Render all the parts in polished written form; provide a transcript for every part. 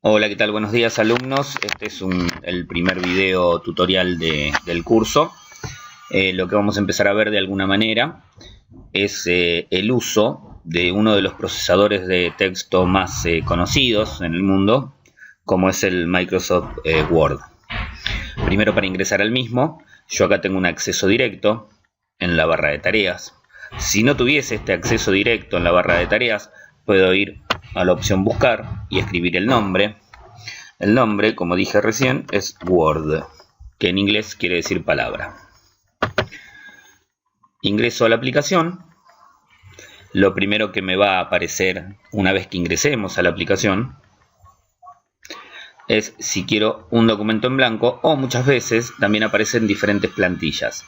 Hola, ¿qué tal? Buenos días, alumnos. Este es el primer video tutorial del curso. Lo que vamos a empezar a ver de alguna manera es el uso de uno de los procesadores de texto más conocidos en el mundo, como es el Microsoft Word. Primero, para ingresar al mismo, yo acá tengo un acceso directo en la barra de tareas. Si no tuviese este acceso directo en la barra de tareas, puedo ir a la opción buscar y escribir el nombre. El nombre, como dije recién, es Word, que en inglés quiere decir palabra. Ingreso a la aplicación. Lo primero que me va a aparecer una vez que ingresemos a la aplicación es si quiero un documento en blanco, o muchas veces también aparecen diferentes plantillas.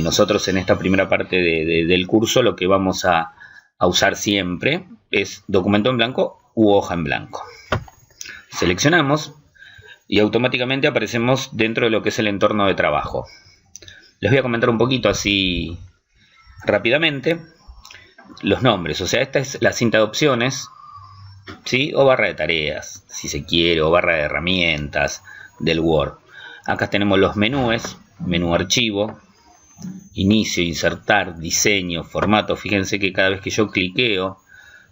Nosotros en esta primera parte del curso lo que vamos a usar siempre es documento en blanco u hoja en blanco. Seleccionamos y automáticamente aparecemos dentro de lo que es el entorno de trabajo. Les voy a comentar un poquito así rápidamente los nombres. O sea, esta es la cinta de opciones, ¿sí? O barra de tareas, si se quiere, o barra de herramientas del Word. Acá tenemos los menús, menú archivo, inicio, insertar, diseño, formato. Fíjense que cada vez que yo cliqueo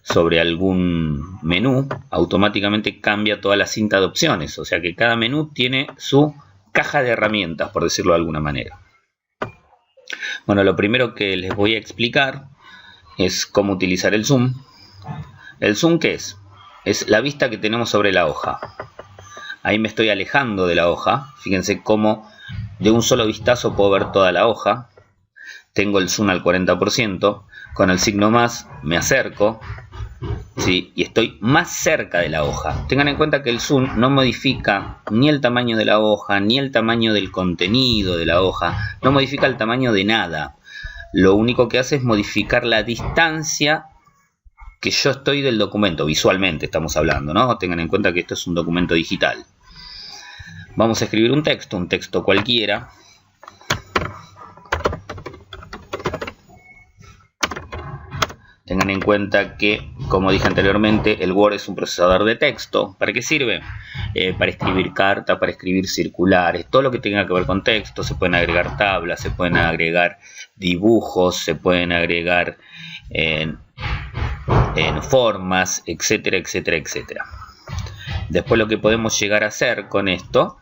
sobre algún menú, automáticamente cambia toda la cinta de opciones. O sea que cada menú tiene su caja de herramientas, por decirlo de alguna manera. Bueno, lo primero que les voy a explicar es cómo utilizar el zoom. ¿El zoom qué es? Es la vista que tenemos sobre la hoja. Ahí me estoy alejando de la hoja. Fíjense cómo de un solo vistazo puedo ver toda la hoja. Tengo el zoom al 40%. Con el signo más me acerco, ¿sí? Y estoy más cerca de la hoja. Tengan en cuenta que el zoom no modifica ni el tamaño de la hoja, ni el tamaño del contenido de la hoja. No modifica el tamaño de nada. Lo único que hace es modificar la distancia que yo estoy del documento. Visualmente estamos hablando, ¿no? Tengan en cuenta que esto es un documento digital. Vamos a escribir un texto cualquiera. Tengan en cuenta que, como dije anteriormente, el Word es un procesador de texto. ¿Para qué sirve? Para escribir cartas, para escribir circulares, todo lo que tenga que ver con texto. Se pueden agregar tablas, se pueden agregar dibujos, se pueden agregar en formas, etcétera, etcétera, etcétera. Después lo que podemos llegar a hacer con esto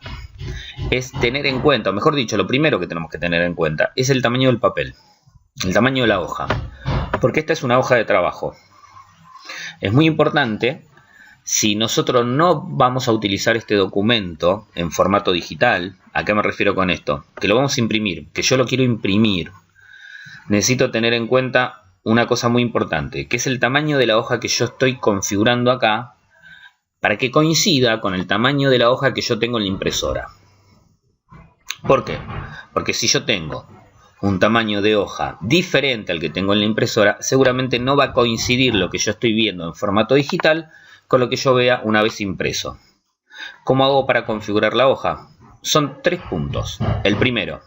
es tener en cuenta, o mejor dicho, lo primero que tenemos que tener en cuenta es el tamaño del papel, el tamaño de la hoja. Porque esta es una hoja de trabajo. Es muy importante, si nosotros no vamos a utilizar este documento en formato digital, ¿a qué me refiero con esto? Que lo vamos a imprimir, que yo lo quiero imprimir. Necesito tener en cuenta una cosa muy importante, que es el tamaño de la hoja que yo estoy configurando acá, para que coincida con el tamaño de la hoja que yo tengo en la impresora. ¿Por qué? Porque si yo tengo un tamaño de hoja diferente al que tengo en la impresora, seguramente no va a coincidir lo que yo estoy viendo en formato digital con lo que yo vea una vez impreso. ¿Cómo hago para configurar la hoja? Son 3 puntos. El primero,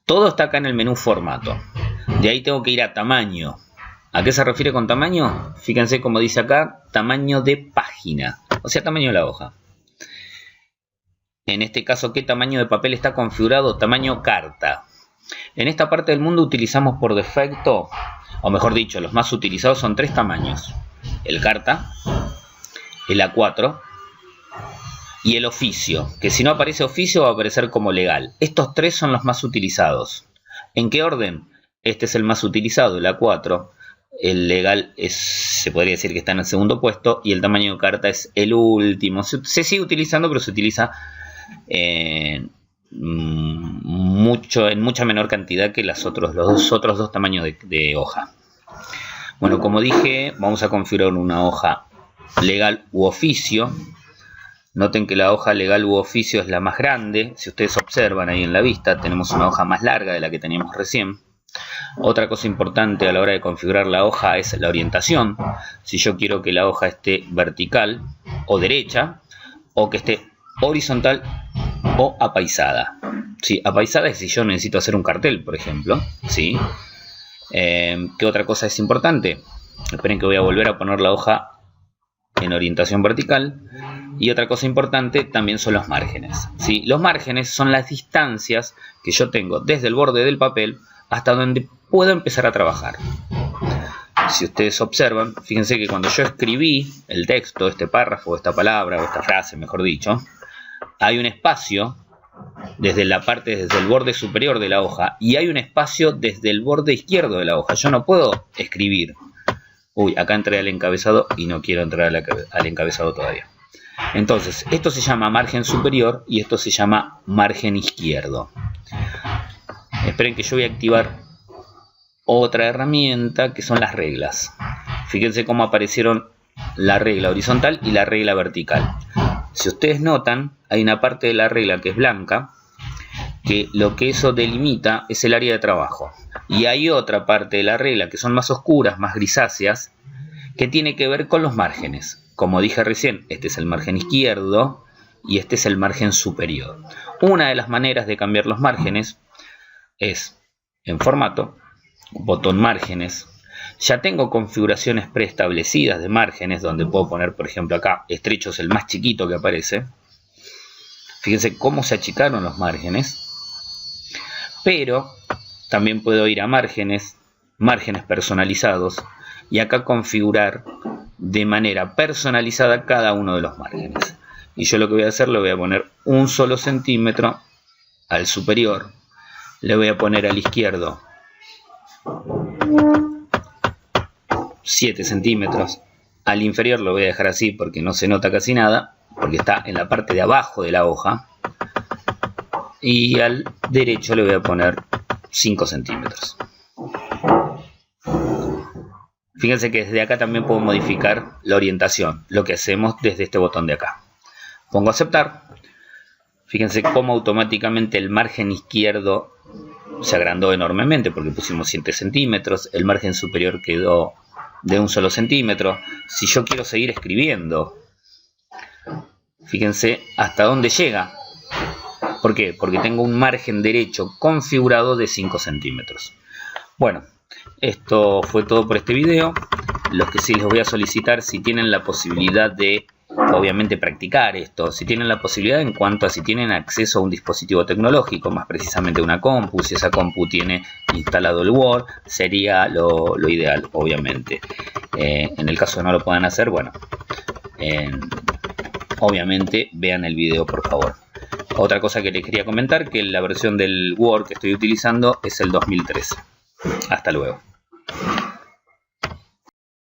todo está acá en el menú formato. De ahí tengo que ir a tamaño. ¿A qué se refiere con tamaño? Fíjense como dice acá, tamaño de página, o sea, tamaño de la hoja. En este caso, ¿qué tamaño de papel está configurado? Tamaño carta. En esta parte del mundo utilizamos por defecto, o mejor dicho, los más utilizados son 3 tamaños. El carta, el A4 y el oficio, que si no aparece oficio va a aparecer como legal. Estos 3 son los más utilizados. ¿En qué orden? Este es el más utilizado, el A4. El legal se podría decir que está en el segundo puesto, y el tamaño de carta es el último. Se sigue utilizando, pero se utiliza en mucha menor cantidad que los otros dos tamaños de hoja. Bueno, como dije, vamos a configurar una hoja legal u oficio. Noten que la hoja legal u oficio es la más grande. Si ustedes observan ahí en la vista, tenemos una hoja más larga de la que teníamos recién. Otra cosa importante a la hora de configurar la hoja es la orientación. Si yo quiero que la hoja esté vertical o derecha, o que esté horizontal o apaisada. Sí, apaisada es si yo necesito hacer un cartel, por ejemplo. ¿Sí? ¿Qué otra cosa es importante? Esperen que voy a volver a poner la hoja en orientación vertical. Y otra cosa importante también son los márgenes, ¿sí? Los márgenes son las distancias que yo tengo desde el borde del papel hasta donde puedo empezar a trabajar. Si ustedes observan, fíjense que cuando yo escribí el texto, este párrafo, esta palabra o esta frase, mejor dicho, hay un espacio desde el borde superior de la hoja y hay un espacio desde el borde izquierdo de la hoja. Yo no puedo escribir. Uy, acá entré al encabezado y no quiero entrar al encabezado todavía. Entonces, esto se llama margen superior y esto se llama margen izquierdo. Esperen que yo voy a activar otra herramienta que son las reglas. Fíjense cómo aparecieron la regla horizontal y la regla vertical. Si ustedes notan, hay una parte de la regla que es blanca, que lo que eso delimita es el área de trabajo. Y hay otra parte de la regla que son más oscuras, más grisáceas, que tiene que ver con los márgenes. Como dije recién, este es el margen izquierdo y este es el margen superior. Una de las maneras de cambiar los márgenes es en formato, botón márgenes. Ya tengo configuraciones preestablecidas de márgenes donde puedo poner, por ejemplo, acá estrecho es el más chiquito que aparece. Fíjense cómo se achicaron los márgenes. Pero también puedo ir a márgenes personalizados y acá configurar de manera personalizada cada uno de los márgenes. Y yo lo que voy a hacer, le voy a poner un solo centímetro al superior, le voy a poner al izquierdo 7 centímetros, al inferior lo voy a dejar así porque no se nota casi nada, porque está en la parte de abajo de la hoja, y al derecho le voy a poner 5 centímetros. Fíjense que desde acá también puedo modificar la orientación, lo que hacemos desde este botón de acá. Pongo aceptar. Fíjense cómo automáticamente el margen izquierdo se agrandó enormemente porque pusimos 7 centímetros. El margen superior quedó de un solo centímetro. Si yo quiero seguir escribiendo, fíjense hasta dónde llega. ¿Por qué? Porque tengo un margen derecho configurado de 5 centímetros. Bueno, esto fue todo por este video. Lo que sí les voy a solicitar, si tienen la posibilidad de, obviamente, practicar esto, si tienen la posibilidad en cuanto a si tienen acceso a un dispositivo tecnológico, más precisamente una compu, si esa compu tiene instalado el Word, sería lo ideal, obviamente. En el caso de no lo puedan hacer, bueno, obviamente vean el video, por favor. Otra cosa que les quería comentar, que la versión del Word que estoy utilizando es el 2013. Hasta luego.